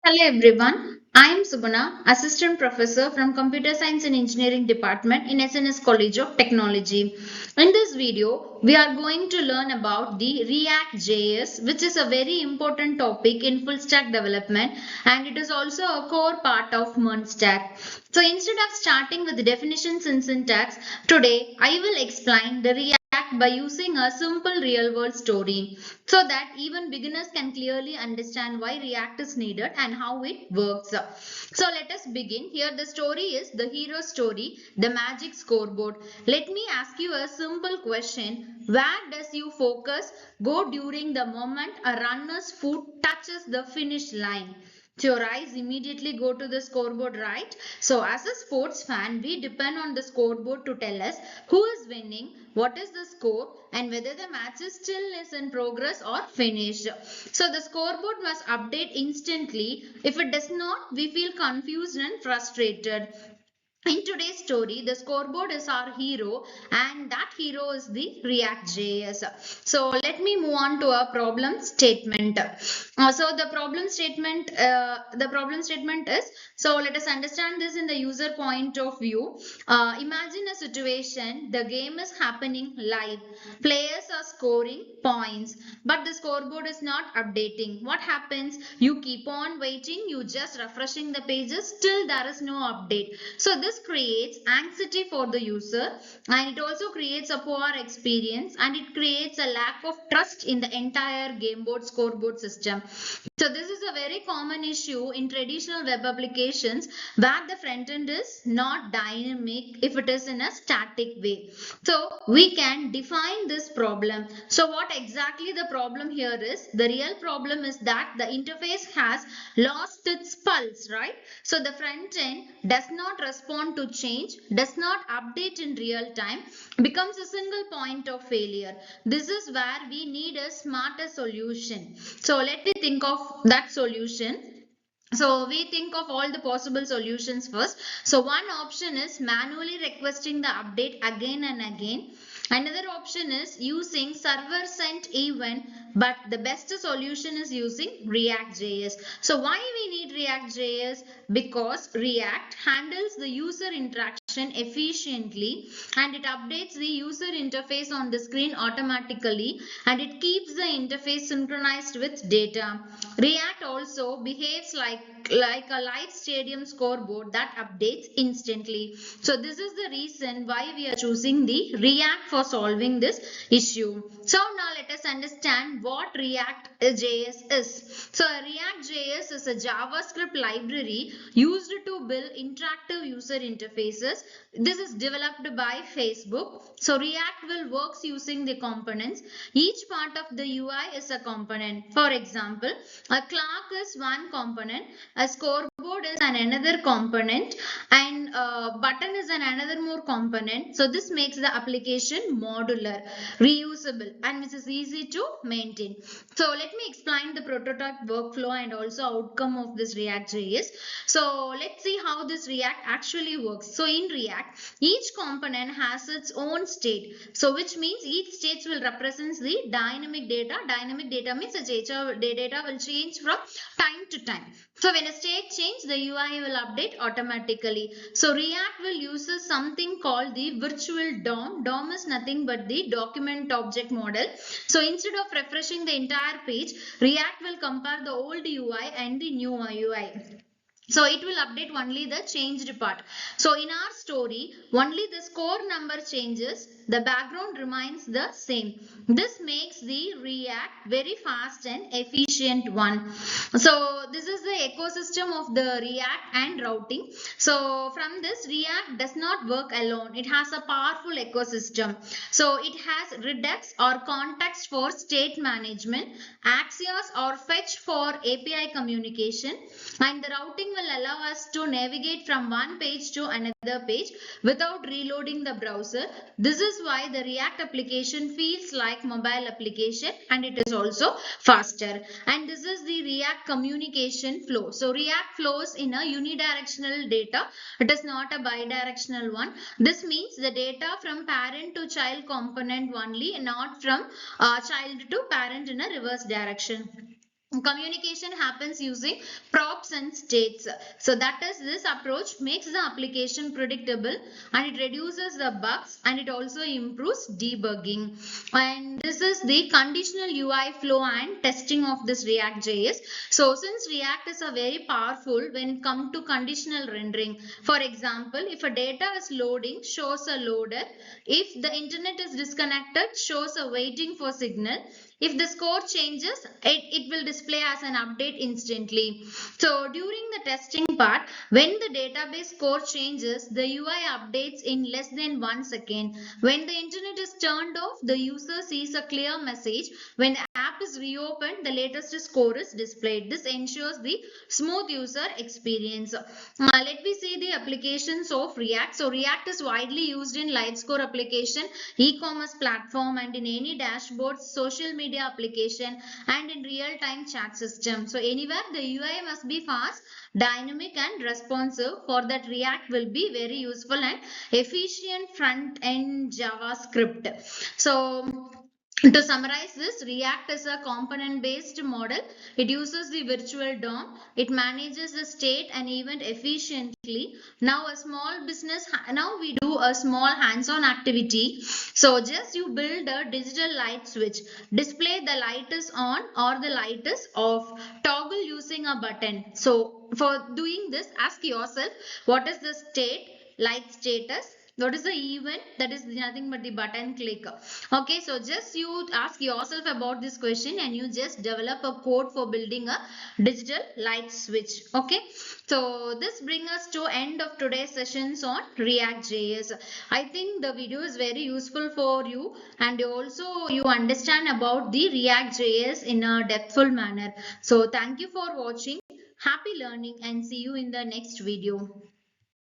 Hello everyone, I am Subhana, Assistant Professor from Computer Science and Engineering Department in SNS College of Technology. In this video, we are going to learn about the React JS, which is a very important topic in full stack development, and it is also a core part of MERN stack. So instead of starting with the definitions and syntax, today I will explain the React by using a simple real world story so that even beginners can clearly understand why React is needed and how it works. So let us begin. Here the story is the hero story, the magic scoreboard. Let me ask you a simple question. Where does your focus go during the moment a runner's foot touches the finish line? So your eyes immediately go to the scoreboard, right? So as a sports fan, we depend on the scoreboard to tell us who is winning, what is the score, and whether the match is still is in progress or finished. So the scoreboard must update instantly. If it does not, we feel confused and frustrated. In today's story, the scoreboard is our hero, and that hero is the React JS. So let me move on to a problem statement. So the problem statement is, so let us understand this in the user point of view. Imagine a situation, the game is happening live. Players are scoring points, but the scoreboard is not updating. What happens? You keep on waiting, you just refreshing the pages, still there is no update. So this creates anxiety for the user, and it also creates a poor experience, and it creates a lack of trust in the entire game board scoreboard system. So this is a very common issue in traditional web applications where the front end is not dynamic if it is in a static way. So we can define this problem. So what exactly the problem here is? The real problem is that the interface has lost its pulse, right? So the front end does not respond to change, does not update in real time, becomes a single point of failure. This is where we need a smarter solution. So let me think of that solution. So we think of all the possible solutions first. So one option is manually requesting the update again and again. Another option is using server sent event, but the best solution is using React JS. So why we need React JS? Because React handles the user interaction efficiently, and it updates the user interface on the screen automatically, and it keeps the interface synchronized with data. React also behaves like a live stadium scoreboard that updates instantly. So this is the reason why we are choosing the React for solving this issue. So now let us understand what React JS is. So React JS is a JavaScript library used to build interactive user interfaces. This is developed by Facebook. So React will works using the components. Each part of the UI is a component. For example, a clock is one component, a scoreboard is another component, and a button is another more component. So this makes the application modular, reusable, and which is easy to maintain. So let me explain the prototype workflow and also outcome of this React JS. So let's see how this React actually works. So in React, each component has its own state. So which means each state will represent the dynamic data. Dynamic data means the data will change from time to time. So when a state change, the UI will update automatically. So React will use something called the virtual DOM. DOM is nothing but the document object model. So instead of refreshing the entire page, React will compare the old UI and the new UI. So it will update only the changed part. So in our story, only the score number changes, the background remains the same. This makes the React very fast and efficient one. So this is the ecosystem of the React and routing. So from this, React does not work alone. It has a powerful ecosystem. So it has Redux or context for state management, Axios or fetch for API communication, and the routing will allow us to navigate from one page to another page without reloading the browser. This is why the React application feels like mobile application, and it is also faster. And this is the React communication flow. So React flows in a unidirectional data. It is not a bidirectional one. This means the data from parent to child component only, not from child to parent in a reverse direction. Communication happens using props and states. So that is, this approach makes the application predictable, and it reduces the bugs, and it also improves debugging. And this is the conditional UI flow and testing of this React JS. So since React is a very powerful when it comes to conditional rendering, for example, if a data is loading, shows a loader. If the internet is disconnected, shows a waiting for signal. If the score changes, it will display as an update instantly. So during the testing part, when the database score changes, the UI updates in less than 1 second. When the internet is turned off, the user sees a clear message. When the app is reopened, the latest score is displayed. This ensures the smooth user experience. Let me see the applications of React. So React is widely used in live score application, e-commerce platform, and in any dashboard, social media application, and in real-time chat system. So anywhere the UI must be fast, dynamic, and responsive. For that, React will be very useful and efficient front end JavaScript. So to summarize this, React is a component based model. It uses the virtual DOM. It manages the state and event efficiently. Now now we do a small hands-on activity. So just you build a digital light switch. Display the light is on or the light is off. Toggle using a button. So for doing this, ask yourself, what is the state, light status? What is the event? That is nothing but the button click. Okay, so just you ask yourself about this question, and you just develop a code for building a digital light switch. Okay, so this brings us to end of today's sessions on React JS. I think the video is very useful for you, and also you understand about the React JS in a depthful manner. So thank you for watching. Happy learning, and see you in the next video.